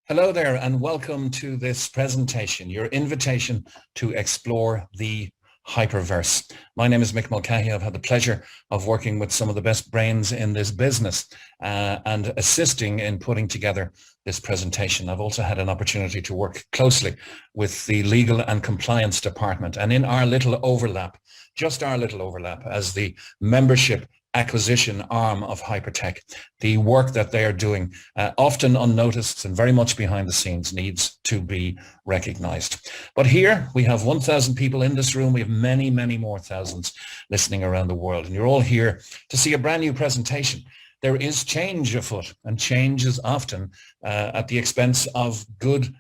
Hello there and welcome to this presentation, your invitation to explore the Hyperverse. My name is Mick Mulcahy. I've had the pleasure of working with some of the best brains in this business and assisting in putting together this presentation. I've also had an opportunity to work closely with the legal and compliance department, and in our little overlap, just our little overlap as the membership acquisition arm of HyperTech, the work that they are doing, often unnoticed and very much behind the scenes, needs to be recognized. But here we have 1,000 people in this room. We have many, many more thousands listening around the world. And you're all here to see a brand new presentation. There is change afoot, and change is often at the expense of good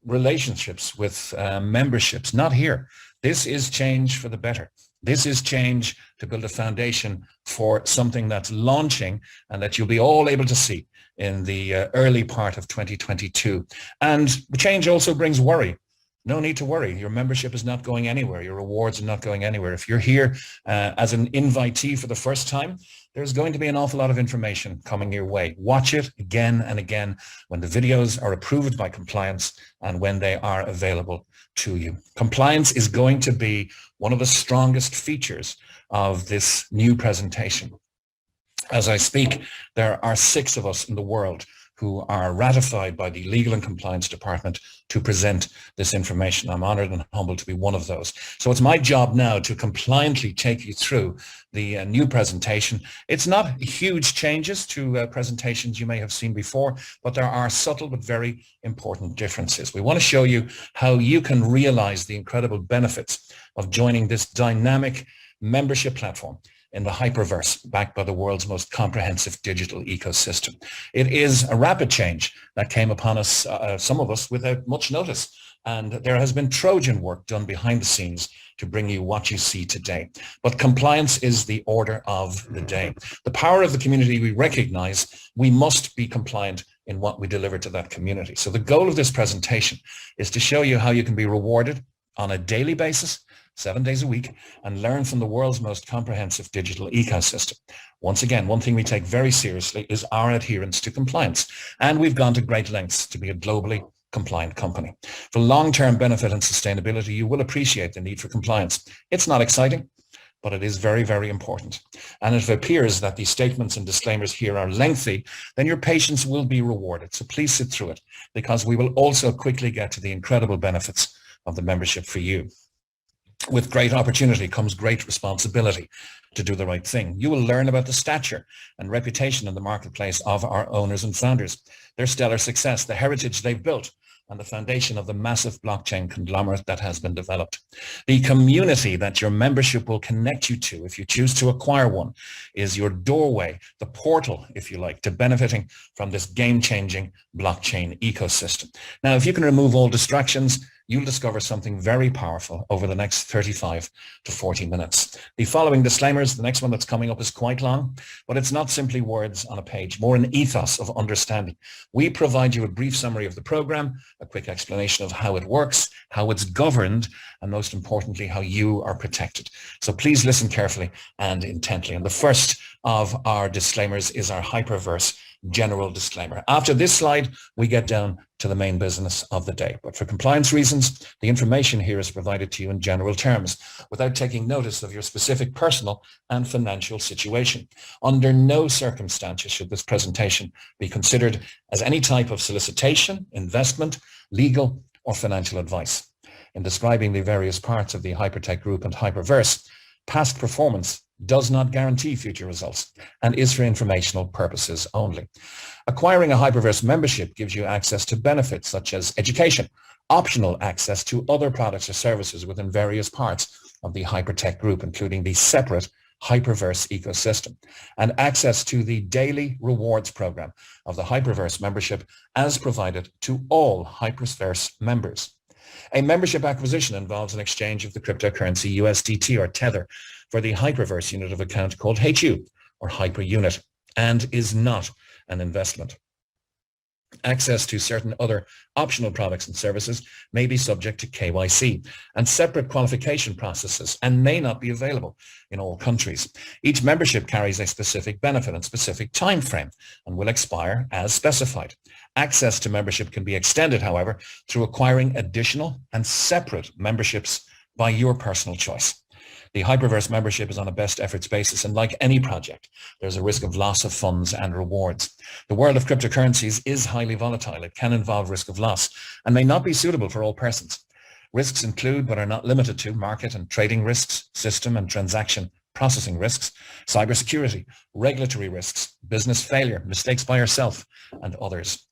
relationships with memberships. Not here. This is change for the better. This is change to build a foundation for something that's launching and that you'll be all able to see in the early part of 2022. And change also brings worry. No need to worry. Your membership is not going anywhere. Your rewards are not going anywhere. If you're here as an invitee for the first time, there's going to be an awful lot of information coming your way. Watch it again and again when the videos are approved by compliance and when they are available to you. Compliance is going to be one of the strongest features of this new presentation. As I speak, there are 6 of us in the world who are ratified by the Legal and Compliance Department to present this information. I'm honored and humbled to be one of those. So it's my job now to compliantly take you through the new presentation. It's not huge changes to presentations you may have seen before, but there are subtle but very important differences. We want to show you how you can realize the incredible benefits of joining this dynamic membership platform in the Hyperverse, backed by the world's most comprehensive digital ecosystem. It is a rapid change that came upon us, some of us, without much notice. And there has been Trojan work done behind the scenes to bring you what you see today. But compliance is the order of the day. The power of the community we recognize, we must be compliant in what we deliver to that community. So the goal of this presentation is to show you how you can be rewarded on a daily basis, 7 days a week, and learn from the world's most comprehensive digital ecosystem. Once again, one thing we take very seriously is our adherence to compliance, and we've gone to great lengths to be a globally compliant company. For long-term benefit and sustainability, you will appreciate the need for compliance. It's not exciting, but it is very, very important. And if it appears that the statements and disclaimers here are lengthy, then your patience will be rewarded. So please sit through it, because we will also quickly get to the incredible benefits of the membership for you. With great opportunity comes great responsibility to do the right thing. You will learn about the stature and reputation in the marketplace of our owners and founders, their stellar success, the heritage they've built, and the foundation of the massive blockchain conglomerate that has been developed. The community that your membership will connect you to, if you choose to acquire one, is your doorway, the portal, if you like, to benefiting from this game-changing blockchain ecosystem. Now, if you can remove all distractions, you'll discover something very powerful over the next 35 to 40 minutes. The following disclaimers, the next one that's coming up is quite long, but it's not simply words on a page, more an ethos of understanding. We provide you a brief summary of the program, a quick explanation of how it works, how it's governed, and most importantly, how you are protected. So please listen carefully and intently. And the first of our disclaimers is our Hyperverse general disclaimer. After this slide, we get down to the main business of the day. But for compliance reasons, the information here is provided to you in general terms without taking notice of your specific personal and financial situation. Under no circumstances should this presentation be considered as any type of solicitation, investment, legal, or financial advice. In describing the various parts of the HyperTech Group and Hyperverse, past performance does not guarantee future results and is for informational purposes only. Acquiring a Hyperverse membership gives you access to benefits such as education, optional access to other products or services within various parts of the HyperTech Group, including the separate Hyperverse ecosystem, and access to the daily rewards program of the Hyperverse membership as provided to all Hyperverse members. A membership acquisition involves an exchange of the cryptocurrency USDT or Tether for the Hyperverse unit of account called HU or Hyper Unit, and is not an investment. Access to certain other optional products and services may be subject to KYC and separate qualification processes and may not be available in all countries. Each membership carries a specific benefit and specific time frame and will expire as specified. Access to membership can be extended, however, through acquiring additional and separate memberships by your personal choice. The Hyperverse membership is on a best efforts basis, and like any project, there's a risk of loss of funds and rewards. The world of cryptocurrencies is highly volatile. It can involve risk of loss and may not be suitable for all persons. Risks include, but are not limited to, market and trading risks, system and transaction processing risks, cybersecurity, regulatory risks, business failure, mistakes by yourself, and others.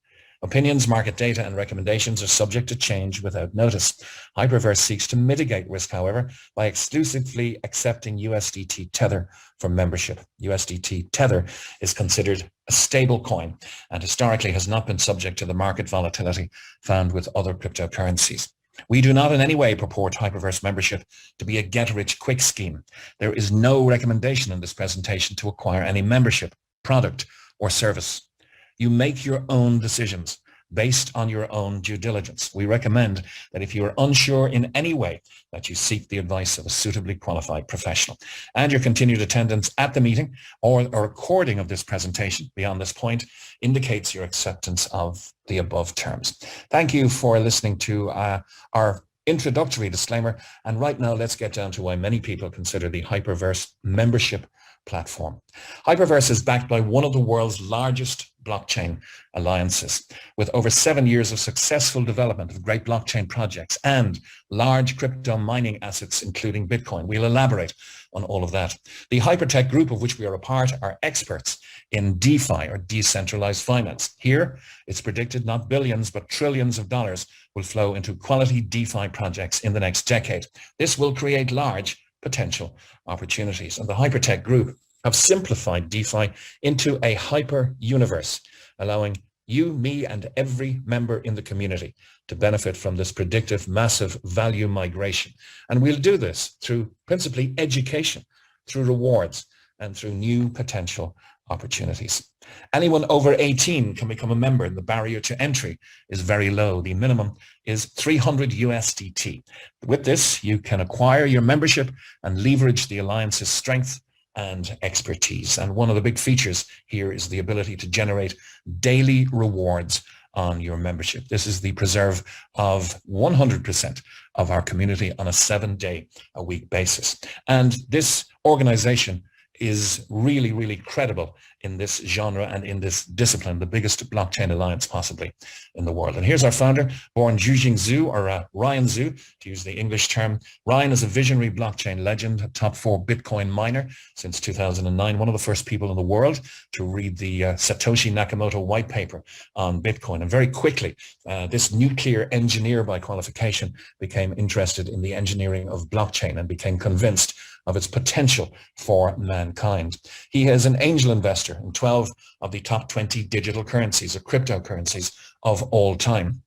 Opinions, market data, and recommendations are subject to change without notice. Hyperverse seeks to mitigate risk, however, by exclusively accepting USDT Tether for membership. USDT Tether is considered a stable coin and historically has not been subject to the market volatility found with other cryptocurrencies. We do not in any way purport Hyperverse membership to be a get-rich-quick scheme. There is no recommendation in this presentation to acquire any membership, product, or service. You make your own decisions based on your own due diligence. We recommend that if you are unsure in any way, that you seek the advice of a suitably qualified professional. And your continued attendance at the meeting or a recording of this presentation beyond this point indicates your acceptance of the above terms. Thank you for listening to our introductory disclaimer. And right now, let's get down to why many people consider the Hyperverse membership platform. Hyperverse is backed by one of the world's largest blockchain alliances, with over 7 years of successful development of great blockchain projects and large crypto mining assets, including Bitcoin. We'll elaborate on all of that. The HyperTech group, of which we are a part, are experts in DeFi, or decentralized finance. Here, it's predicted not billions, but trillions of dollars will flow into quality DeFi projects in the next decade. This will create large potential opportunities. And the HyperTech group have simplified DeFi into a hyper universe, allowing you, me, and every member in the community to benefit from this predictive massive value migration. And we'll do this through principally education, through rewards, and through new potential opportunities. Anyone over 18 can become a member, and the barrier to entry is very low. The minimum is 300 USDT. With this, you can acquire your membership and leverage the alliance's strength and expertise. And one of the big features here is the ability to generate daily rewards on your membership. This is the preserve of 100% of our community on a 7-day-a-week basis. And this organization is really, really credible in this genre and in this discipline, the biggest blockchain alliance possibly in the world. And here's our founder, born Zhujing Zhu, or Ryan Zhu, to use the English term. Ryan is a visionary blockchain legend, a top 4 Bitcoin miner since 2009, one of the first people in the world to read the Satoshi Nakamoto white paper on Bitcoin. And very quickly, this nuclear engineer by qualification became interested in the engineering of blockchain and became convinced of its potential for mankind. He is an angel investor in 12 of the top 20 digital currencies or cryptocurrencies of all time.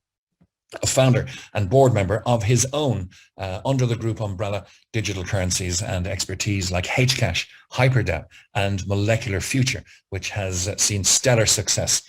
A founder and board member of his own under the group umbrella digital currencies and expertise like Hcash, HyperDrive, and Molecular Future, which has seen stellar success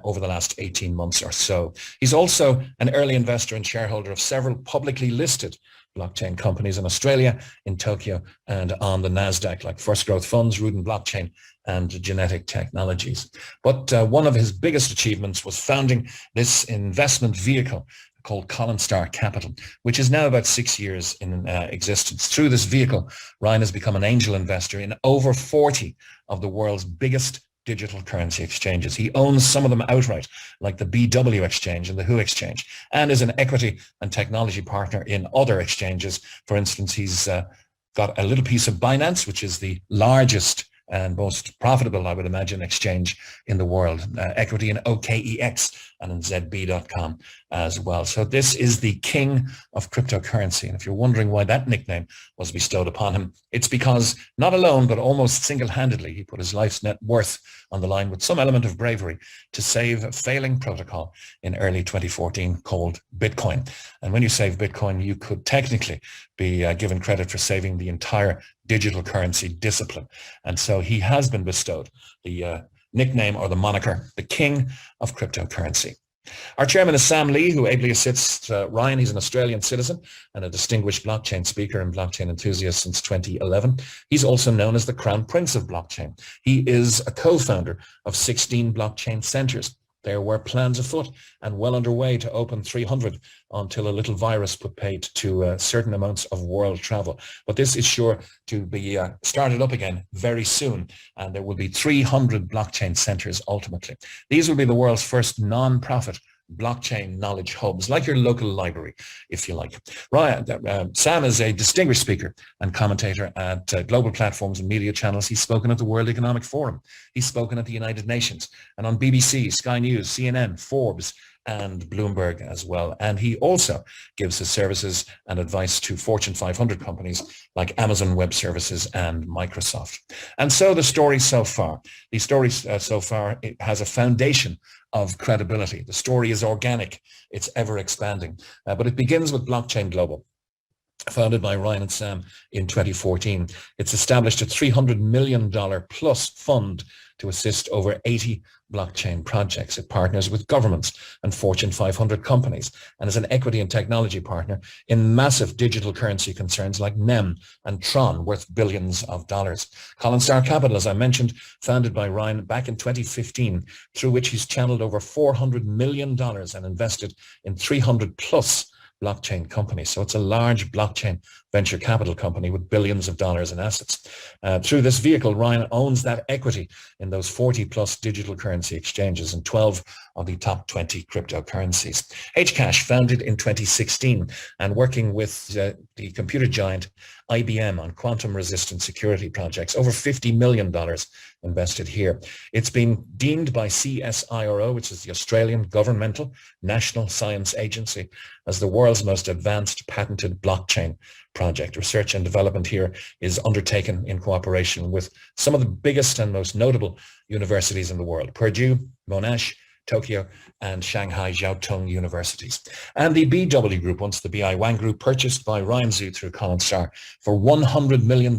over the last 18 months or so. He's also an early investor and shareholder of several publicly listed blockchain companies in Australia, in Tokyo, and on the NASDAQ, like First Growth Funds, Rudin Blockchain, and Genetic Technologies. But one of his biggest achievements was founding this investment vehicle called Colin Star Capital, which is now about 6 years in existence. Through this vehicle, Ryan has become an angel investor in over 40 of the world's biggest digital currency exchanges. He owns some of them outright, like the BW exchange and the WHO exchange, and is an equity and technology partner in other exchanges. For instance, he's got a little piece of Binance, which is the largest and most profitable, I would imagine, exchange in the world, equity in OKEX and in ZB.com as well. So this is the king of cryptocurrency. And if you're wondering why that nickname was bestowed upon him, it's because not alone, but almost single-handedly, he put his life's net worth on the line with some element of bravery to save a failing protocol in early 2014 called Bitcoin. And when you save Bitcoin, you could technically be given credit for saving the entire digital currency discipline. And so he has been bestowed the nickname or the moniker, the king of cryptocurrency. Our chairman is Sam Lee, who ably assists Ryan. He's an Australian citizen and a distinguished blockchain speaker and blockchain enthusiast since 2011. He's also known as the Crown Prince of Blockchain. He is a co-founder of 16 blockchain centers. There were plans afoot and well underway to open 300 until a little virus put paid to certain amounts of world travel. But this is sure to be started up again very soon, and there will be 300 blockchain centers ultimately. These will be the world's first non-profit blockchain knowledge hubs, like your local library, if you like. Ryan, Sam is a distinguished speaker and commentator at global platforms and media channels. He's spoken at the World Economic Forum. He's spoken at the United Nations and on BBC, Sky News, CNN, Forbes, and Bloomberg as well. And he also gives his services and advice to Fortune 500 companies like Amazon Web Services and Microsoft. And so the story so far, it has a foundation of credibility. The story is organic. It's ever expanding. But it begins with Blockchain Global, founded by Ryan and Sam in 2014. It's established a $300 million plus fund to assist over 80 blockchain projects. It partners with governments and Fortune 500 companies and is an equity and technology partner in massive digital currency concerns like NEM and Tron, worth billions of dollars. Colin Star Capital, as I mentioned, founded by Ryan back in 2015, through which he's channeled over $400 million and invested in 300 plus blockchain company. So it's a large blockchain venture capital company with billions of dollars in assets. Through this vehicle, Ryan owns that equity in those 40 plus digital currency exchanges and 12 of the top 20 cryptocurrencies. Hcash, founded in 2016 and working with the computer giant IBM on quantum resistant security projects, over $50 million invested here. It's been deemed by CSIRO, which is the Australian Governmental National Science Agency, as the world's most advanced patented blockchain project. Research and development here is undertaken in cooperation with some of the biggest and most notable universities in the world: Purdue, Monash, Tokyo, and Shanghai Jiao Tong universities. And the BW Group, once the BI Wang Group, purchased by Ryan Zhu through Colin Starr for $100 million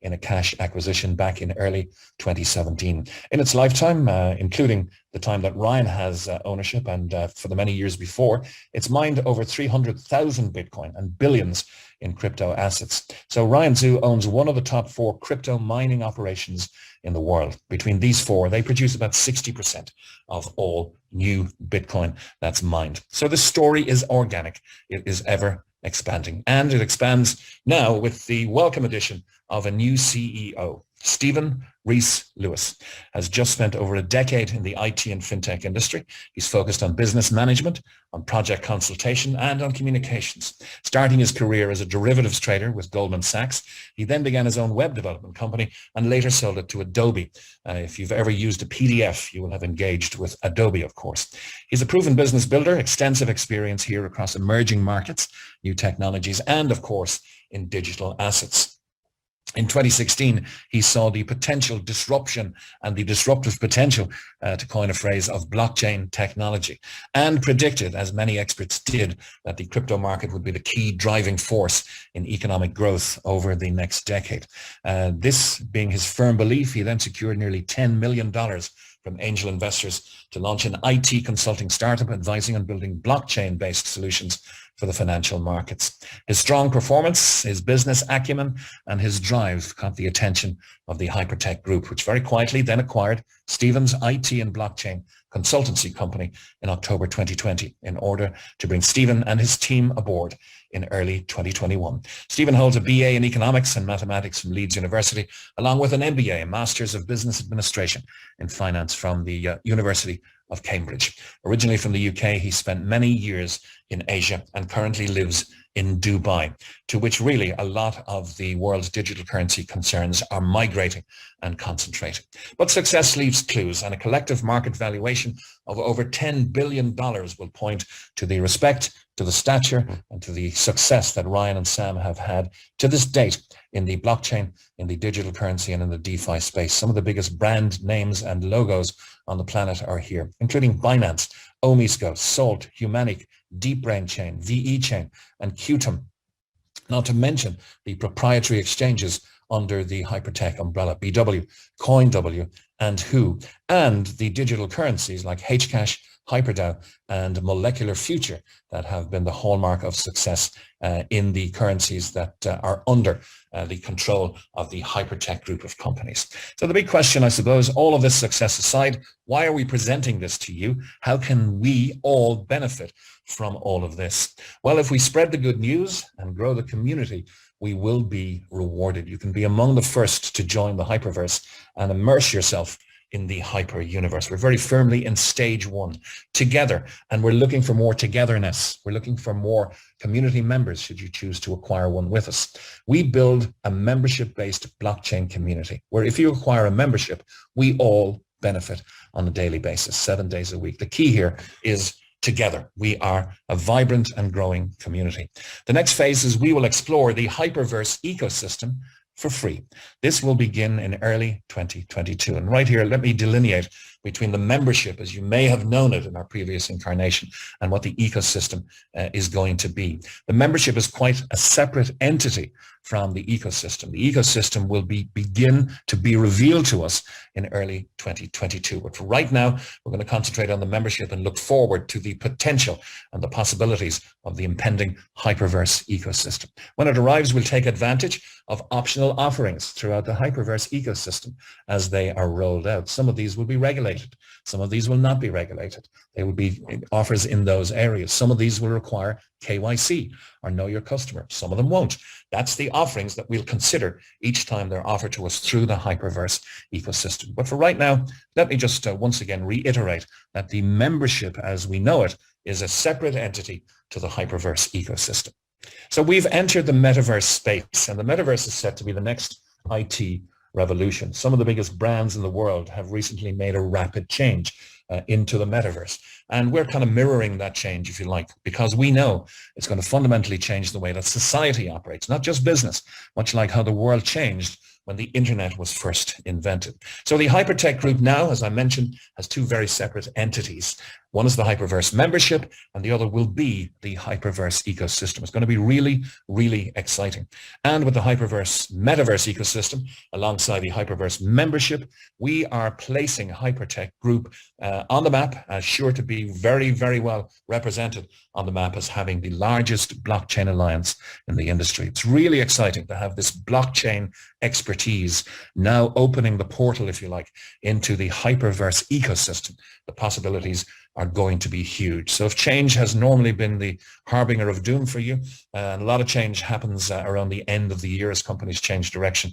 in a cash acquisition back in early 2017. In its lifetime, including the time that Ryan has ownership and for the many years before, it's mined over 300,000 Bitcoin and billions in crypto assets. So Ryan Zhu owns one of the top 4 crypto mining operations in the world. Between these 4, they produce about 60% of all new Bitcoin that's mined. So this story is organic. It is ever expanding, and it expands now with the welcome addition of a new CEO. Stephen Rees-Lewis has just spent over a decade in the IT and fintech industry. He's focused on business management, on project consultation, and on communications. Starting his career as a derivatives trader with Goldman Sachs, he then began his own web development company and later sold it to Adobe. If you've ever used a PDF, you will have engaged with Adobe, of course. He's a proven business builder, extensive experience here across emerging markets, new technologies, and of course, in digital assets. In 2016, he saw the potential disruption and the disruptive potential, to coin a phrase, of blockchain technology, and predicted, as many experts did, that the crypto market would be the key driving force in economic growth over the next decade. This being his firm belief, he then secured nearly $10 million from angel investors to launch an IT consulting startup advising on building blockchain-based solutions for the financial markets. His strong performance, his business acumen, and his drive caught the attention of the HyperTech group, which very quietly then acquired Stephen's IT and blockchain consultancy company in October 2020 in order to bring Stephen and his team aboard in early 2021. Stephen holds a BA in economics and mathematics from Leeds University, along with an MBA, a Master's of Business Administration in Finance from the University of Cambridge. Originally from the UK, he spent many years in Asia and currently lives in Dubai, to which really a lot of the world's digital currency concerns are migrating and concentrating. But success leaves clues, and a collective market valuation of over $10 billion will point to the respect, to the stature, and to the success that Ryan and Sam have had to this date in the blockchain, in the digital currency, and in the DeFi space. Some of the biggest brand names and logos on the planet are here, including Binance, Omisco, Salt, Humanic, DeepBrain Chain, VE Chain, and Qtum, not to mention the proprietary exchanges under the HyperTech umbrella, BW, CoinW, and Who, and the digital currencies like Hcash, HyperDAO, and molecular future that have been the hallmark of success in the currencies that are under the control of the HyperTech group of companies. So the big question, I suppose, all of this success aside, why are we presenting this to you? How can we all benefit from all of this? Well, if we spread the good news and grow the community, we will be rewarded. You can be among the first to join the Hyperverse and immerse yourself in the hyper universe. We're very firmly in stage one together, and we're looking for more togetherness. We're looking for more community members should you choose to acquire one with us. We build a membership-based blockchain community where if you acquire a membership, we all benefit on a daily basis, 7 days a week. The key here is together. We are a vibrant and growing community. The next phase is we will explore the Hyperverse ecosystem for free. This will begin in early 2022. And right here, let me delineate between the membership, as you may have known it in our previous incarnation, and what the ecosystem is going to be. The membership is quite a separate entity from the ecosystem. The ecosystem will begin to be revealed to us in early 2022. But for right now, we're going to concentrate on the membership and look forward to the potential and the possibilities of the impending Hyperverse ecosystem. When it arrives, we'll take advantage of optional offerings throughout the Hyperverse ecosystem as they are rolled out. Some of these will be regulated. Some of these will not be regulated. They will be offers in those areas. Some of these will require KYC or know your customer. Some of them won't. That's the offerings that we'll consider each time they're offered to us through the Hyperverse ecosystem. But for right now, let me just once again reiterate that the membership as we know it is a separate entity to the Hyperverse ecosystem. So we've entered the MetaVerse space, and the MetaVerse is set to be the next IT revolution. Some of the biggest brands in the world have recently made a rapid change into the metaverse. And we're kind of mirroring that change, if you like, because we know it's going to fundamentally change the way that society operates, not just business, much like how the world changed when the internet was first invented. So the HyperTech group now, as I mentioned, has two very separate entities. One is the Hyperverse membership, and the other will be the Hyperverse ecosystem. It's going to be really, really exciting. And with the Hyperverse MetaVerse ecosystem, alongside the Hyperverse membership, we are placing HyperTech group on the map, as sure to be very, very well represented on the map as having the largest blockchain alliance in the industry. It's really exciting to have this blockchain expertise now opening the portal, if you like, into the Hyperverse ecosystem. The possibilities are going to be huge. So if change has normally been the harbinger of doom for you, and a lot of change happens around the end of the year as companies change direction,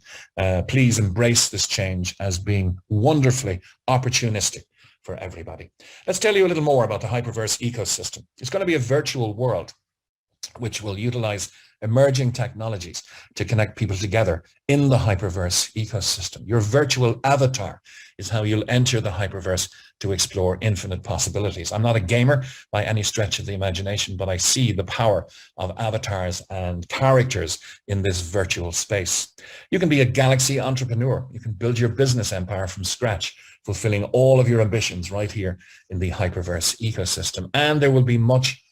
please embrace this change as being wonderfully opportunistic for everybody. Let's tell you a little more about the Hyperverse ecosystem. It's going to be a virtual world which will utilize emerging technologies to connect people together in the Hyperverse ecosystem. Your virtual avatar is how you'll enter the Hyperverse to explore infinite possibilities. I'm not a gamer by any stretch of the imagination, but I see the power of avatars and characters in this virtual space. You can be a galaxy entrepreneur. You can build your business empire from scratch, fulfilling all of your ambitions right here in the Hyperverse ecosystem. And there will be much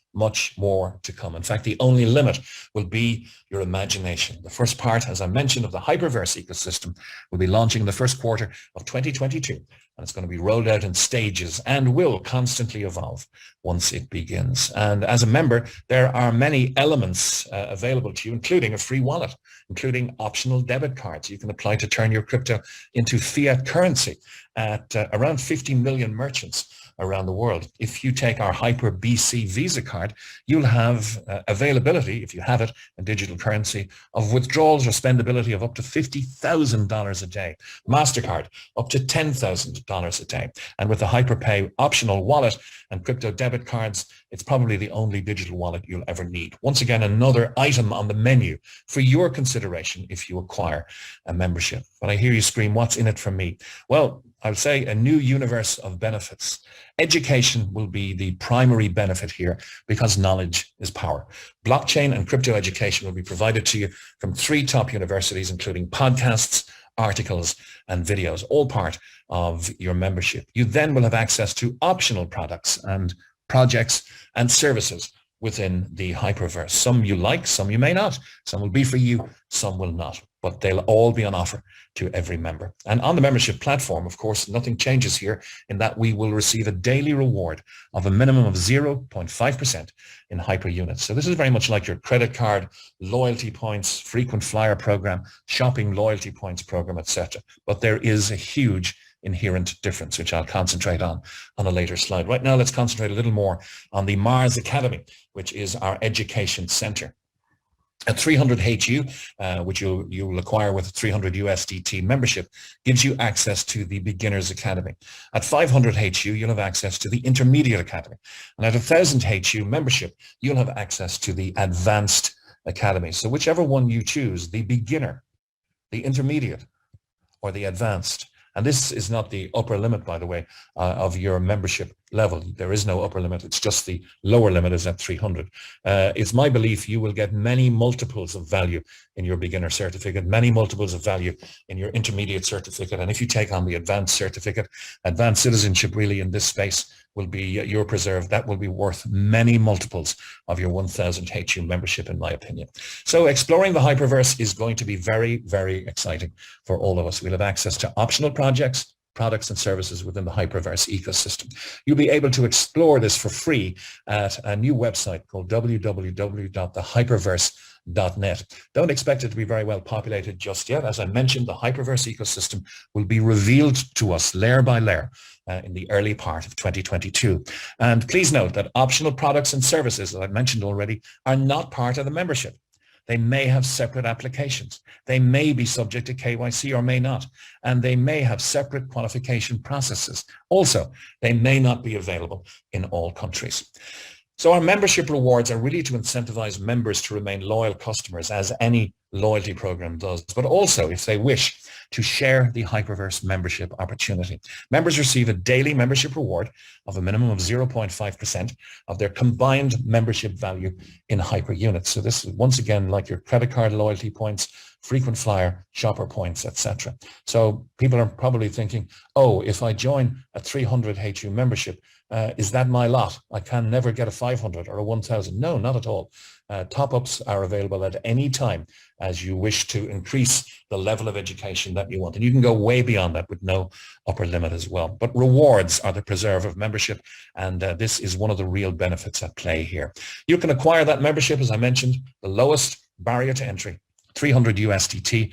more to come. In fact, the only limit will be your imagination. The first part, as I mentioned, of the Hyperverse ecosystem will be launching in the first quarter of 2022, and it's going to be rolled out in stages and will constantly evolve once it begins. And as a member, there are many elements available to you, including a free wallet, including optional debit cards. You can apply to turn your crypto into fiat currency at around 50 million merchants around the world. If you take our Hyper BC Visa card, you'll have availability, if you have it, in digital currency, of withdrawals or spendability of up to $50,000 a day. MasterCard, up to $10,000 a day. And with the HyperPay optional wallet and crypto debit cards, it's probably the only digital wallet you'll ever need. Once again, another item on the menu for your consideration if you acquire a membership. But I hear you scream, what's in it for me? Well, I'll say a new universe of benefits. Education will be the primary benefit here because knowledge is power. Blockchain and crypto education will be provided to you from 3 top universities, including podcasts, articles, and videos, all part of your membership. You then will have access to optional products and projects and services within the Hyperverse. Some you like, some you may not. Some will be for you, some will not. but they'll all be on offer to every member. And on the membership platform, of course, nothing changes here in that we will receive a daily reward of a minimum of 0.5% in hyper units. So this is very much like your credit card, loyalty points, frequent flyer program, shopping loyalty points program, etc. But there is a huge inherent difference, which I'll concentrate on a later slide. Right now, let's concentrate a little more on the Mars Academy, which is our education center. At 300 HU, which you'll acquire with a 300 USDT membership, gives you access to the Beginners Academy. At 500 HU, you'll have access to the Intermediate Academy. And at 1,000 HU membership, you'll have access to the Advanced Academy. So whichever one you choose, the Beginner, the Intermediate, or the Advanced. And this is not the upper limit, by the way, of your membership level. There is no upper limit. It's just the lower limit is at 300. It's my belief you will get many multiples of value in your beginner certificate, many multiples of value in your intermediate certificate. And if you take on the advanced certificate, advanced citizenship really in this space will be your preserve. That will be worth many multiples of your 1,000 HU membership, in my opinion. So exploring the Hyperverse is going to be very, very exciting for all of us. We'll have access to optional projects, products and services within the Hyperverse ecosystem. You'll be able to explore this for free at a new website called www.thehyperverse.net. Don't expect it to be very well populated just yet. As I mentioned, the Hyperverse ecosystem will be revealed to us layer by layer in the early part of 2022. And please note that optional products and services, as I mentioned already, are not part of the membership. They may have separate applications. They may be subject to KYC or may not. And they may have separate qualification processes. Also, they may not be available in all countries. So our membership rewards are really to incentivize members to remain loyal customers, as any loyalty program does, but also, if they wish, to share the Hyperverse membership opportunity. Members receive a daily membership reward of a minimum of 0.5% of their combined membership value in hyper units. So this is once again like your credit card loyalty points, frequent flyer, shopper points, etc. So people are probably thinking, oh, if I join a 300 HU membership, is that my lot? I can never get a 500 or a 1,000. No, not at all. Top-ups are available at any time as you wish to increase the level of education that you want. And you can go way beyond that with no upper limit as well. But rewards are the preserve of membership, and this is one of the real benefits at play here. You can acquire that membership, as I mentioned, the lowest barrier to entry, 300 USDT,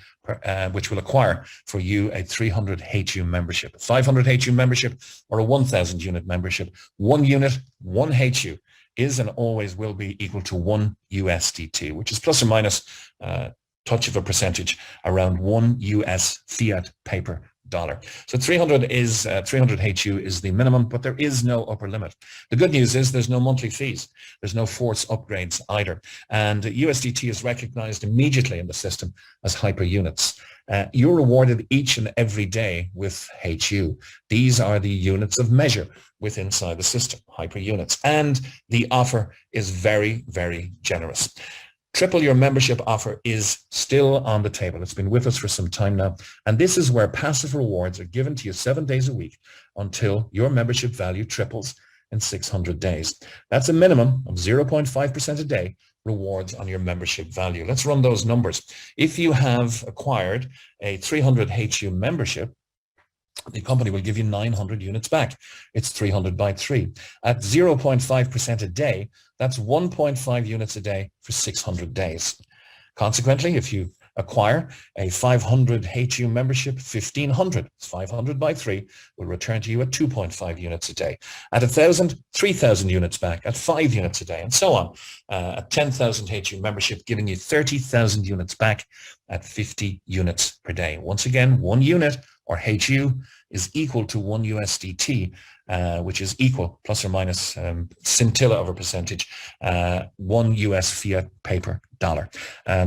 which will acquire for you a 300 HU membership, a 500 HU membership, or a 1,000 unit membership. 1 unit, 1 HU is and always will be equal to 1 USDT, which is plus or minus touch of a percentage around 1 US fiat paper dollar. So 300 HU is the minimum, but there is no upper limit. The good news is there's no monthly fees. There's no forced upgrades either. And USDT is recognized immediately in the system as hyper units. You're rewarded each and every day with HU. These are the units of measure within inside the system, hyper units. And the offer is very, very generous. Triple your membership offer is still on the table. It's been with us for some time now. And this is where passive rewards are given to you 7 days a week until your membership value triples in 600 days. That's a minimum of 0.5% a day rewards on your membership value. Let's run those numbers. If you have acquired a 300 HU membership, the company will give you 900 units back. It's 300 by 3. At 0.5% a day, that's 1.5 units a day for 600 days. Consequently, if you acquire a 500 HU membership, 1,500, 500 by 3, will return to you at 2.5 units a day. At 1,000, 3,000 units back, at 5 units a day, and so on. At 10,000 HU membership, giving you 30,000 units back at 50 units per day. Once again, 1 unit or HU is equal to 1 USDT, which is equal, plus or minus scintilla of a percentage, 1 US fiat paper dollar.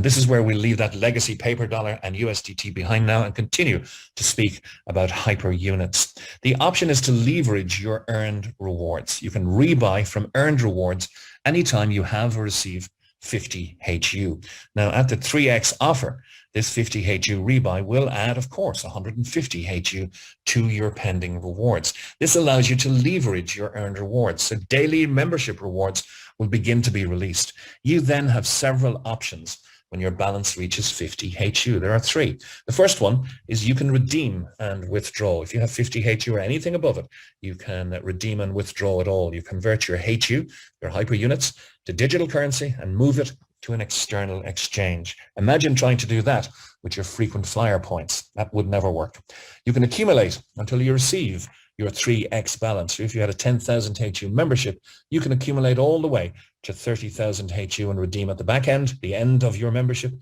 This is where we leave that legacy paper dollar and USDT behind now and continue to speak about hyper units. The option is to leverage your earned rewards. You can rebuy from earned rewards anytime you have or receive 50 HU. Now at the 3x offer, this 50 HU rebuy will add, of course, 150 HU to your pending rewards. This allows you to leverage your earned rewards. So daily membership rewards will begin to be released. You then have several options when your balance reaches 50 HU. There are three. The first one is you can redeem and withdraw. If you have 50 HU or anything above it, you can redeem and withdraw it all. You convert your HU, your hyper units, to digital currency and move it to an external exchange. Imagine trying to do that with your frequent flyer points. That would never work. You can accumulate until you receive your 3x balance. So if you had a 10,000 HU membership, you can accumulate all the way to 30,000 HU and redeem at the back end, the end of your membership,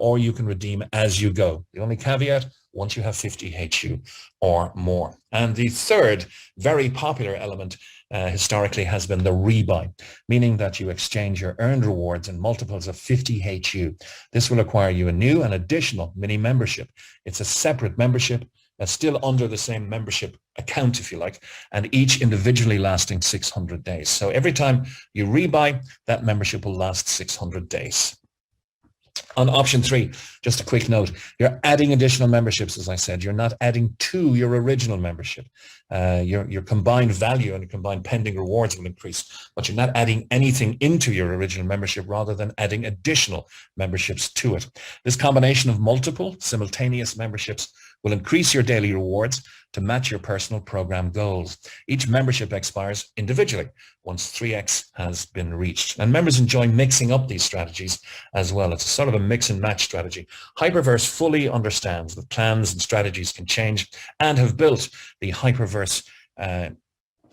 or you can redeem as you go. The only caveat, once you have 50 HU or more. And the third very popular element historically has been the rebuy, meaning that you exchange your earned rewards in multiples of 50 HU. This will acquire you a new and additional mini membership. It's a separate membership that's still under the same membership account, if you like, and each individually lasting 600 days. So every time you rebuy, that membership will last 600 days. On option 3, just a quick note, you're adding additional memberships, as I said. You're not adding to your original membership. Your combined value and your combined pending rewards will increase, but you're not adding anything into your original membership rather than adding additional memberships to it. This combination of multiple simultaneous memberships will increase your daily rewards to match your personal program goals. Each membership expires individually once 3x has been reached. And members enjoy mixing up these strategies as well. It's a sort of a mix and match strategy. Hyperverse fully understands that plans and strategies can change and have built the Hyperverse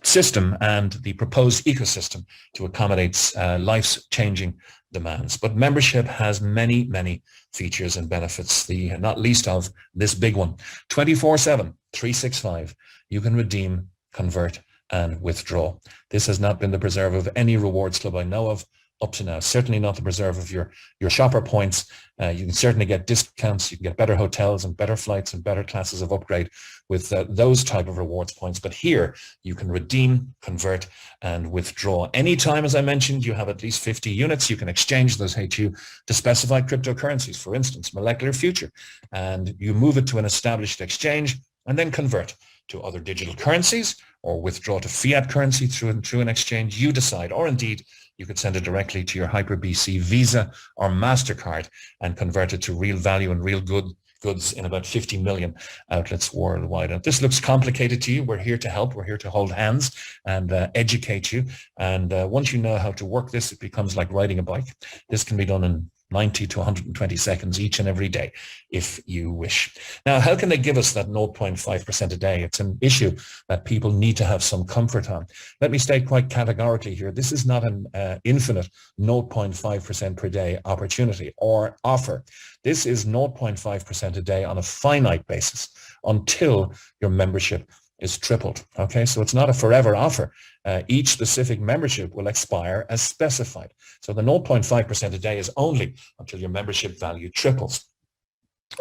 system and the proposed ecosystem to accommodate life's changing demands. But membership has many, many features and benefits, the not least of this big one. 24/7, 365, you can redeem, convert, and withdraw. This has not been the preserve of any rewards club I know of up to now. Certainly not the preserve of your shopper points. You can certainly get discounts. You can get better hotels and better flights and better classes of upgrade with those type of rewards points. But here you can redeem, convert, and withdraw. Anytime, as I mentioned, you have at least 50 units, you can exchange those HU to specified cryptocurrencies, for instance, Molecular Future, and you move it to an established exchange and then convert to other digital currencies or withdraw to fiat currency through an exchange. You decide, or indeed, you could send it directly to your HyperBC Visa or MasterCard and convert it to real value and real goods in about 50 million outlets worldwide. And if this looks complicated to you, we're here to help. We're here to hold hands and educate you. And once you know how to work this, it becomes like riding a bike. This can be done in 90 to 120 seconds each and every day, if you wish. Now, how can they give us that 0.5% a day? It's an issue that people need to have some comfort on. Let me state quite categorically here, this is not an infinite 0.5% per day opportunity or offer. This is 0.5% a day on a finite basis until your membership is tripled. Okay, so it's not a forever offer. Each specific membership will expire as specified. So the 0.5% a day is only until your membership value triples.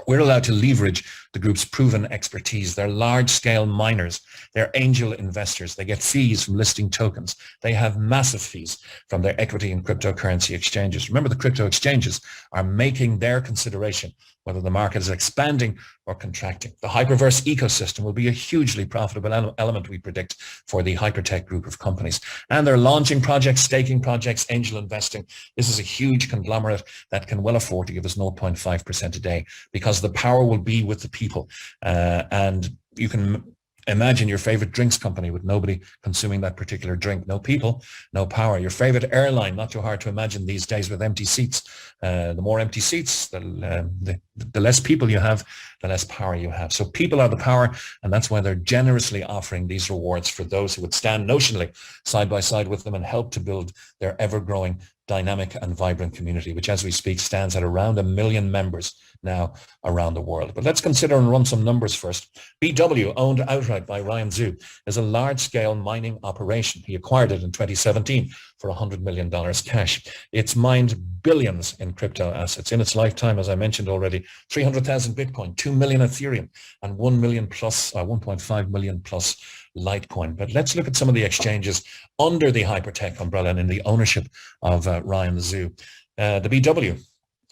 We're allowed to leverage the group's proven expertise. They're large-scale miners. They're angel investors. They get fees from listing tokens. They have massive fees from their equity and cryptocurrency exchanges. Remember, the crypto exchanges are making their consideration whether the market is expanding or contracting. The Hyperverse ecosystem will be a hugely profitable element, we predict, for the HyperTech group of companies. And they're launching projects, staking projects, angel investing. This is a huge conglomerate that can well afford to give us 0.5% a day because the power will be with the people. And you can imagine your favorite drinks company with nobody consuming that particular drink. No people, no power. Your favorite airline, not too hard to imagine these days with empty seats. The more empty seats, the less people you have, the less power you have. So people are the power, and that's why they're generously offering these rewards for those who would stand notionally side by side with them and help to build their ever-growing dynamic and vibrant community, which as we speak stands at around 1 million members now around the world. But let's consider and run some numbers first. BW, owned outright by Ryan Zhu, is a large-scale mining operation. He acquired it in 2017 for $100 million cash. It's mined billions in crypto assets. In its lifetime, as I mentioned already, 300,000 Bitcoin, 2 million Ethereum, and 1 million plus, 1.5 million plus Litecoin. But let's look at some of the exchanges under the HyperTech umbrella and in the ownership of Ryan Zhu. The BW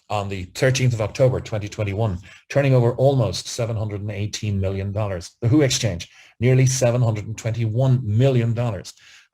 on the 13th of October 2021, turning over almost $718 million. The Who Exchange nearly $721 million.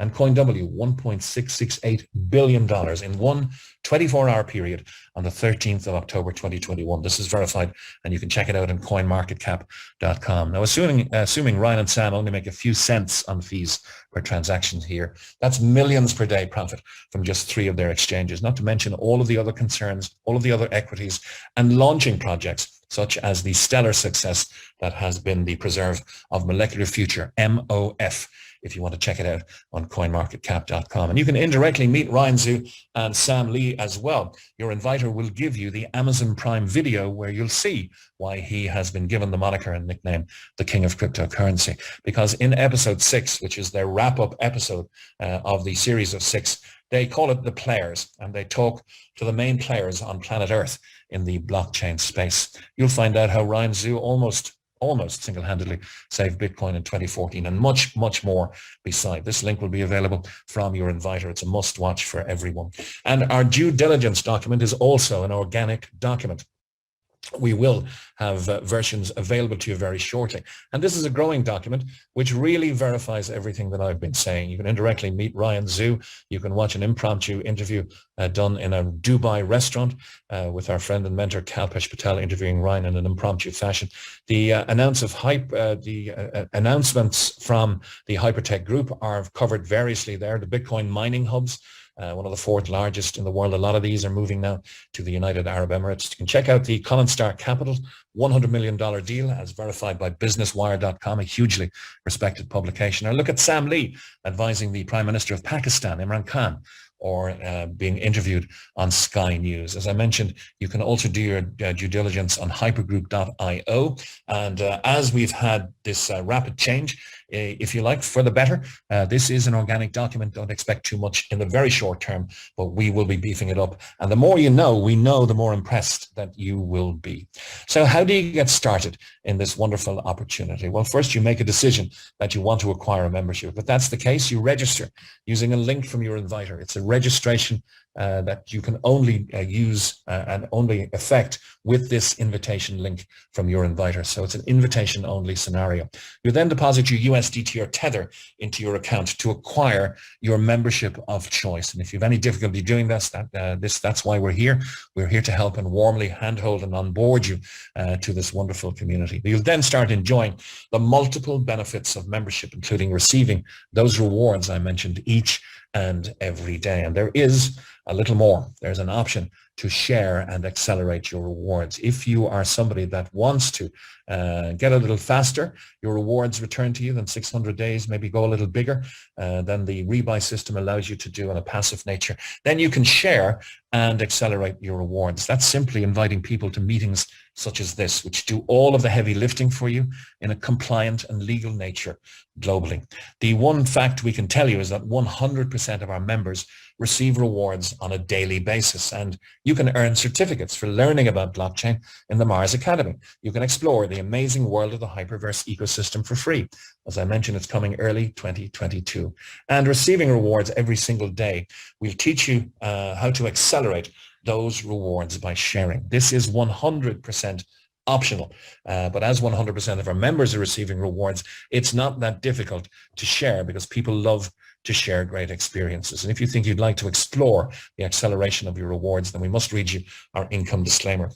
And CoinW, $1.668 billion in one 24-hour period on the 13th of October 2021. This is verified, and you can check it out on coinmarketcap.com. Now, assuming Ryan and Sam only make a few cents on fees per transaction here, that's millions per day profit from just 3 of their exchanges, not to mention all of the other concerns, all of the other equities and launching projects, such as the stellar success that has been the Preserve of Molecular Future, MOF, if you want to check it out on coinmarketcap.com. And you can indirectly meet Ryan Zhu and Sam Lee as well. Your inviter will give you the Amazon Prime video where you'll see why he has been given the moniker and nickname the King of Cryptocurrency. Because in episode 6, which is their wrap-up episode of the series of 6, they call it The Players, and they talk to the main players on planet Earth in the blockchain space. You'll find out how Ryan Zhu almost single-handedly saved Bitcoin in 2014 and much, much more beside. This link will be available from your inviter. It's a must-watch for everyone. And our due diligence document is also an organic document. We will have versions available to you very shortly. And this is a growing document which really verifies everything that I've been saying. You can indirectly meet Ryan Zhu. You can watch an impromptu interview done in a Dubai restaurant with our friend and mentor Kalpesh Patel interviewing Ryan in an impromptu fashion. The announcements from the HyperTech group are covered variously there. The Bitcoin mining hubs, one of the 4th largest in the world. A lot of these are moving now to the United Arab Emirates. You can check out the Colin Star Capital $100 million deal as verified by businesswire.com, a hugely respected publication. Or look at Sam Lee advising the Prime Minister of Pakistan, Imran Khan, or being interviewed on Sky News. As I mentioned, you can also do your due diligence on hypergroup.io. And as we've had this rapid change, if you like, for the better, this is an organic document. Don't expect too much in the very short term, but we will be beefing it up. And the more you know, we know, the more impressed that you will be. So how do you get started in this wonderful opportunity? Well, first you make a decision that you want to acquire a membership. If that's the case, you register using a link from your inviter. It's a registration that you can only use and only effect with this invitation link from your inviter. So it's an invitation only scenario. You then deposit your USDT or Tether into your account to acquire your membership of choice. And if you have any difficulty doing this, that's why we're here. We're here to help and warmly handhold and onboard you to this wonderful community. You'll then start enjoying the multiple benefits of membership, including receiving those rewards I mentioned each and every day. And there is a little more. There's an option to share and accelerate your rewards. If you are somebody that wants to get a little faster, your rewards return to you in 600 days, maybe go a little bigger than the rebuy system allows you to do on a passive nature, then you can share and accelerate your rewards. That's simply inviting people to meetings such as this, which do all of the heavy lifting for you in a compliant and legal nature globally. The one fact we can tell you is that 100% of our members receive rewards on a daily basis, and you can earn certificates for learning about blockchain in the Mars Academy. You can explore the amazing world of the Hyperverse ecosystem for free. As I mentioned, it's coming early 2022. And receiving rewards every single day. We'll teach you how to accelerate those rewards by sharing. This is 100% optional, but as 100% of our members are receiving rewards, it's not that difficult to share because people love to share great experiences. And if you think you'd like to explore the acceleration of your rewards, then we must read you our income disclaimer.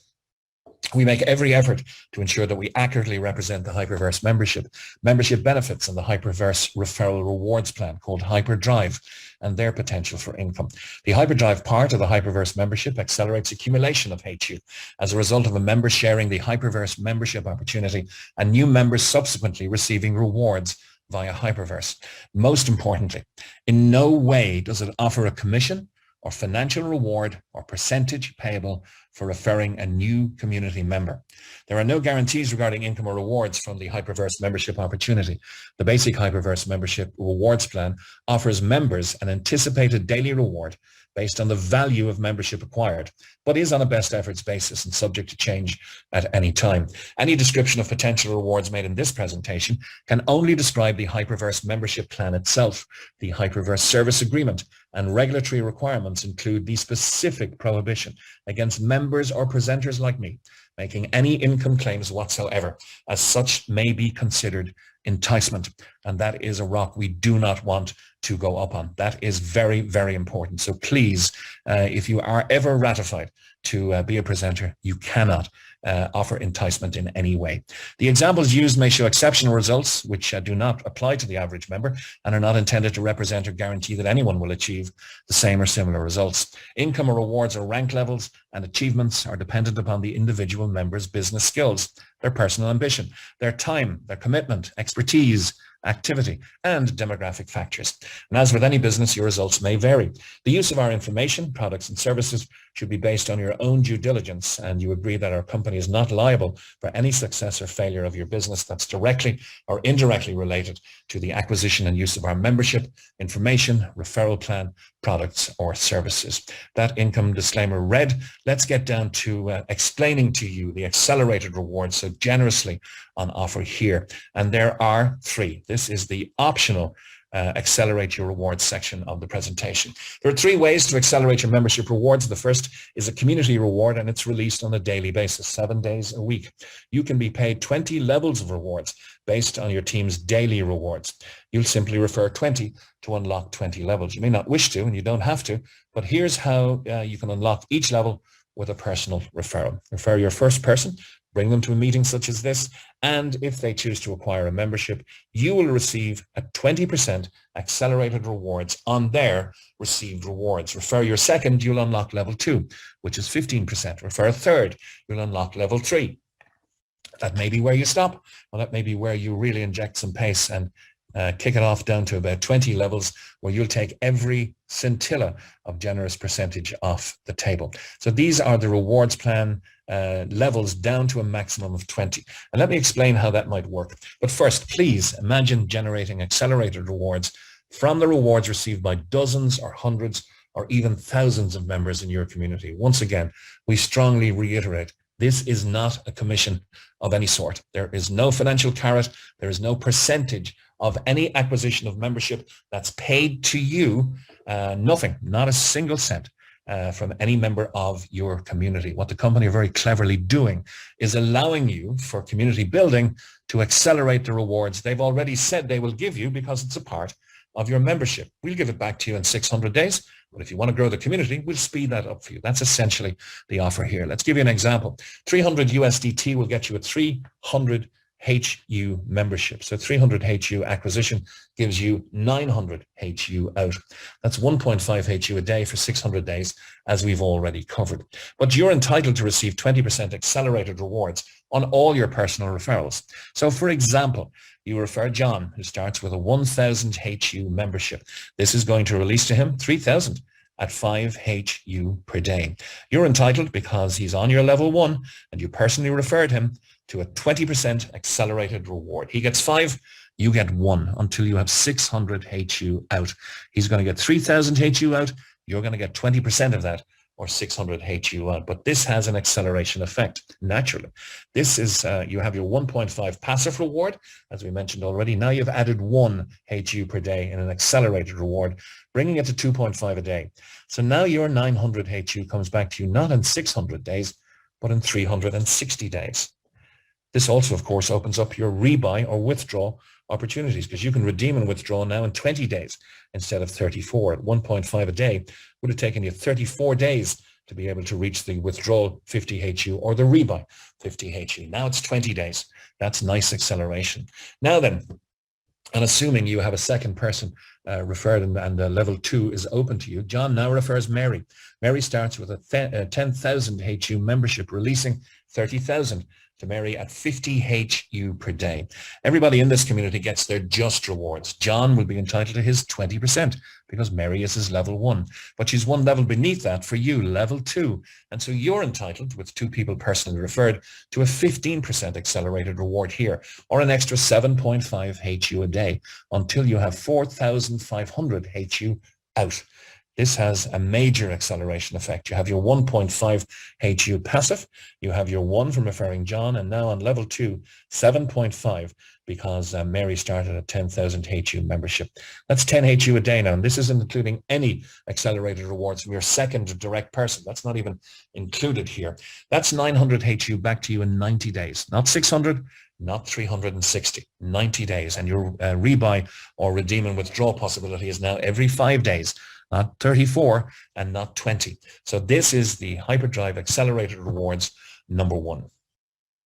We make every effort to ensure that we accurately represent the Hyperverse membership benefits and the Hyperverse referral rewards plan called HyperDrive and their potential for income. The HyperDrive part of the Hyperverse membership accelerates accumulation of HU as a result of a member sharing the Hyperverse membership opportunity and new members subsequently receiving rewards via Hyperverse. Most importantly, in no way does it offer a commission or financial reward or percentage payable for referring a new community member. There are no guarantees regarding income or rewards from the Hyperverse membership opportunity. The basic Hyperverse membership rewards plan offers members an anticipated daily reward based on the value of membership acquired, but is on a best efforts basis and subject to change at any time. Any description of potential rewards made in this presentation can only describe the Hyperverse membership plan itself. The Hyperverse service agreement and regulatory requirements include the specific prohibition against members or presenters like me making any income claims whatsoever, as such may be considered enticement. And that is a rock we do not want to go up on. That is very, very important. So please, if you are ever ratified to be a presenter, you cannot offer enticement in any way. The examples used may show exceptional results which do not apply to the average member and are not intended to represent or guarantee that anyone will achieve the same or similar results. Income or rewards or rank levels and achievements are dependent upon the individual member's business skills, their personal ambition, their time, their commitment, expertise, activity, and demographic factors. And as with any business, your results may vary. The use of our information, products, and services should be based on your own due diligence, and you agree that our company is not liable for any success or failure of your business that's directly or indirectly related to the acquisition and use of our membership, information, referral plan, products, or services. That income disclaimer read, let's get down to explaining to you the accelerated rewards so generously on offer here. And there are 3. This is the optional accelerate your rewards section of the presentation. There are 3 ways to accelerate your membership rewards. The first is a community reward, and it's released on a daily basis, 7 days a week. You can be paid 20 levels of rewards based on your team's daily rewards. You'll simply refer 20 to unlock 20 levels. You may not wish to, and you don't have to, but here's how you can unlock each level with a personal referral. Refer your first person, bring them to a meeting such as this, and if they choose to acquire a membership, you will receive a 20% accelerated rewards on their received rewards. Refer your second, you'll unlock level 2, which is 15%. Refer a third, you'll unlock level 3. That may be where you stop, or that may be where you really inject some pace and kick it off down to about 20 levels where you'll take every scintilla of generous percentage off the table. So these are the rewards plan levels down to a maximum of 20. And let me explain how that might work. But first, please imagine generating accelerated rewards from the rewards received by dozens or hundreds or even thousands of members in your community. Once again, we strongly reiterate, this is not a commission of any sort. There is no financial carrot. There is no percentage of any acquisition of membership that's paid to you. Nothing, not a single cent from any member of your community. What the company are very cleverly doing is allowing you, for community building, to accelerate the rewards they've already said they will give you because it's a part of your membership. We'll give it back to you in 600 days. But if you want to grow the community, we'll speed that up for you. That's essentially the offer here. Let's give you an example. 300 USDT will get you a 300 HU membership. So 300 HU acquisition gives you 900 HU out. That's 1.5 HU a day for 600 days, as we've already covered. But you're entitled to receive 20% accelerated rewards on all your personal referrals. So for example, you refer John, who starts with a 1,000 HU membership. This is going to release to him 3,000 at 5 HU per day. You're entitled, because he's on your level 1 and you personally referred him, to a 20% accelerated reward. He gets 5, you get 1 until you have 600 HU out. He's going to get 3,000 HU out. You're going to get 20% of that, or 600 HU out. But this has an acceleration effect, naturally. This is, you have your 1.5 passive reward, as we mentioned already. Now you've added 1 HU per day in an accelerated reward, bringing it to 2.5 a day. So now your 900 HU comes back to you not in 600 days, but in 360 days. This also, of course, opens up your rebuy or withdraw opportunities, because you can redeem and withdraw now in 20 days instead of 34. At 1.5 a day would have taken you 34 days to be able to reach the withdrawal 50 HU or the rebuy 50 HU. Now it's 20 days. That's nice acceleration. Now then, and assuming you have a second person referred and level 2 is open to you, John now refers Mary. Mary starts with a 10,000 HU membership, releasing 30,000 to Mary at 50 HU per day. Everybody in this community gets their just rewards. John will be entitled to his 20% because Mary is his level 1, but she's one level beneath that for you, level 2. And so you're entitled, with 2 people personally referred, to a 15% accelerated reward here, or an extra 7.5 HU a day until you have 4,500 HU out. This has a major acceleration effect. You have your 1.5 HU passive, you have your 1 from referring John, and now on level 2, 7.5, because Mary started at 10,000 HU membership. That's 10 HU a day now, and this isn't including any accelerated rewards from your second direct person. That's not even included here. That's 900 HU back to you in 90 days, not 600, not 360, 90 days. And your rebuy or redeem and withdraw possibility is now every 5 days, not 34 and not 20. So this is the HyperDrive Accelerated Rewards number 1.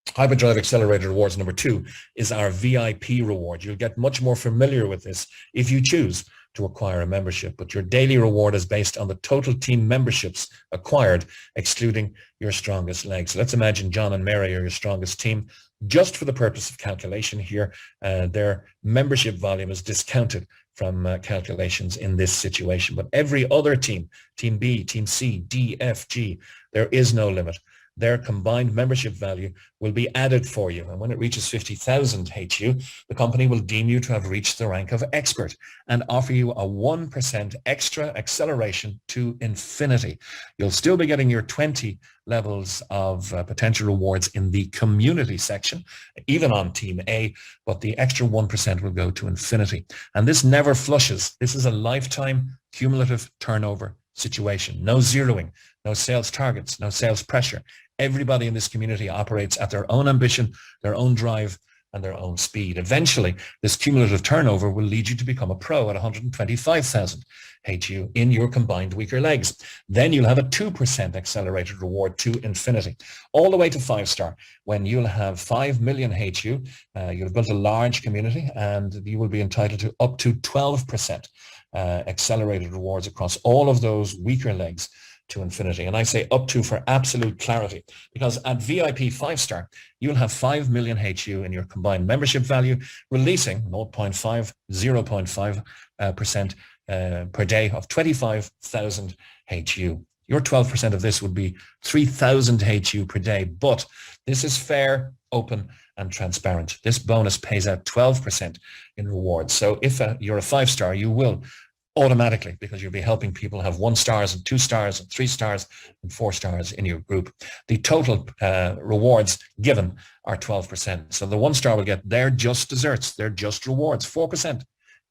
HyperDrive Accelerated Rewards number 2 is our VIP reward. You'll get much more familiar with this if you choose to acquire a membership, but your daily reward is based on the total team memberships acquired, excluding your strongest legs. So let's imagine John and Mary are your strongest team. Just for the purpose of calculation here, their membership volume is discounted from calculations in this situation. But every other team, Team B, Team C, D, F, G, there is no limit. Their combined membership value will be added for you. And when it reaches 50,000 HU, the company will deem you to have reached the rank of expert and offer you a 1% extra acceleration to infinity. You'll still be getting your 20 levels of potential rewards in the community section, even on Team A, but the extra 1% will go to infinity. And this never flushes. This is a lifetime cumulative turnover situation. No zeroing, no sales targets, no sales pressure. Everybody in this community operates at their own ambition, their own drive, and their own speed. Eventually, this cumulative turnover will lead you to become a pro at 125,000 HU in your combined weaker legs. Then you'll have a 2% accelerated reward to infinity, all the way to 5-star, when you'll have 5 million HU. You'll have built a large community, and you will be entitled to up to 12% accelerated rewards across all of those weaker legs to infinity. And I say up to for absolute clarity, because at VIP 5-star, you'll have 5 million HU in your combined membership value, releasing 0.5% per day of 25,000 HU. Your 12% of this would be 3,000 HU per day, but this is fair, open, and transparent. This bonus pays out 12% in rewards. So if you're a 5-star, you will automatically, because you'll be helping people have 1 stars and 2 stars and 3 stars and 4 stars in your group. The total rewards given are 12%. So the 1-star will get their just desserts, their just rewards, 4%.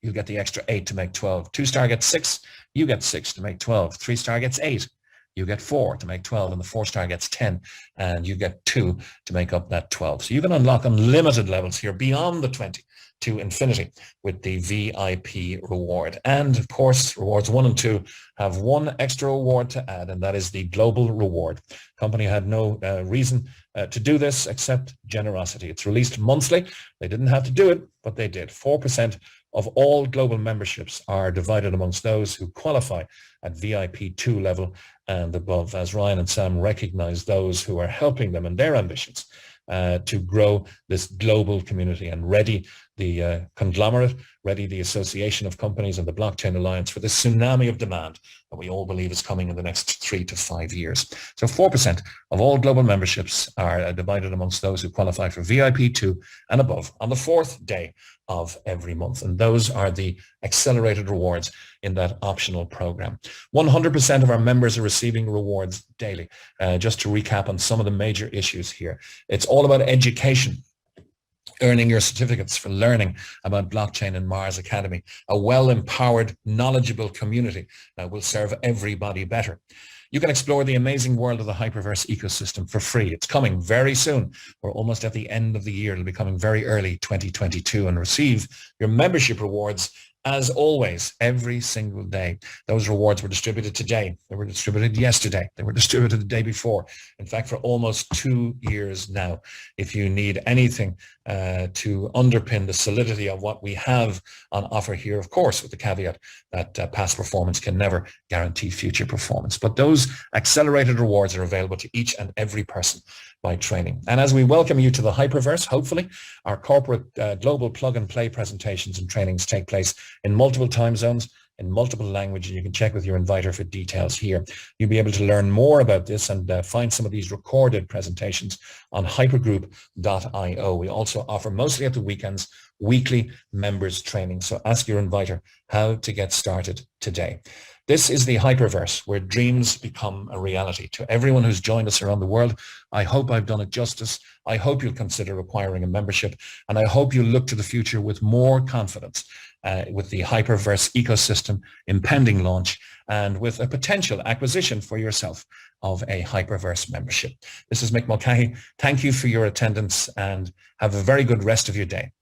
You'll get the extra 8 to make 12. 2-star gets 6, you get 6 to make 12. 3-star gets 8, you get 4 to make 12, and the 4-star gets 10, and you get 2 to make up that 12. So you can unlock unlimited levels here beyond the 20 to infinity with the VIP reward. And of course, rewards 1 and 2 have 1 extra reward to add, and that is the global reward. Company had no reason to do this except generosity. It's released monthly. They didn't have to do it, but they did. 4% of all global memberships are divided amongst those who qualify at VIP 2 level and above, as Ryan and Sam recognize those who are helping them in their ambitions to grow this global community and ready the conglomerate, ready the association of companies and the blockchain alliance for this tsunami of demand that we all believe is coming in the next 3 to 5 years. So 4% of all global memberships are divided amongst those who qualify for VIP 2 and above on the 4th day of every month. And those are the accelerated rewards in that optional program. 100% of our members are receiving rewards daily. Just to recap on some of the major issues here. It's all about education. Earning your certificates for learning about blockchain in Mars Academy. A well-empowered, knowledgeable community that will serve everybody better. You can explore the amazing world of the Hyperverse ecosystem for free. It's coming very soon. We're almost at the end of the year. It'll be coming very early 2022, and receive your membership rewards as always, every single day. Those rewards were distributed today. They were distributed yesterday. They were distributed the day before. In fact, for almost 2 years now. If you need anything to underpin the solidity of what we have on offer here, of course, with the caveat that past performance can never guarantee future performance. But those accelerated rewards are available to each and every person by training. And as we welcome you to the Hyperverse, hopefully, our corporate global plug-and-play presentations and trainings take place in multiple time zones, in multiple languages. You can check with your inviter for details here. You'll be able to learn more about this and find some of these recorded presentations on hypergroup.io. We also offer, mostly at the weekends, weekly members training. So ask your inviter how to get started today. This is the Hyperverse, where dreams become a reality. To everyone who's joined us around the world, I hope I've done it justice. I hope you'll consider acquiring a membership, and I hope you'll look to the future with more confidence with the Hyperverse ecosystem impending launch and with a potential acquisition for yourself of a Hyperverse membership. This is Mick Mulcahy. Thank you for your attendance and have a very good rest of your day.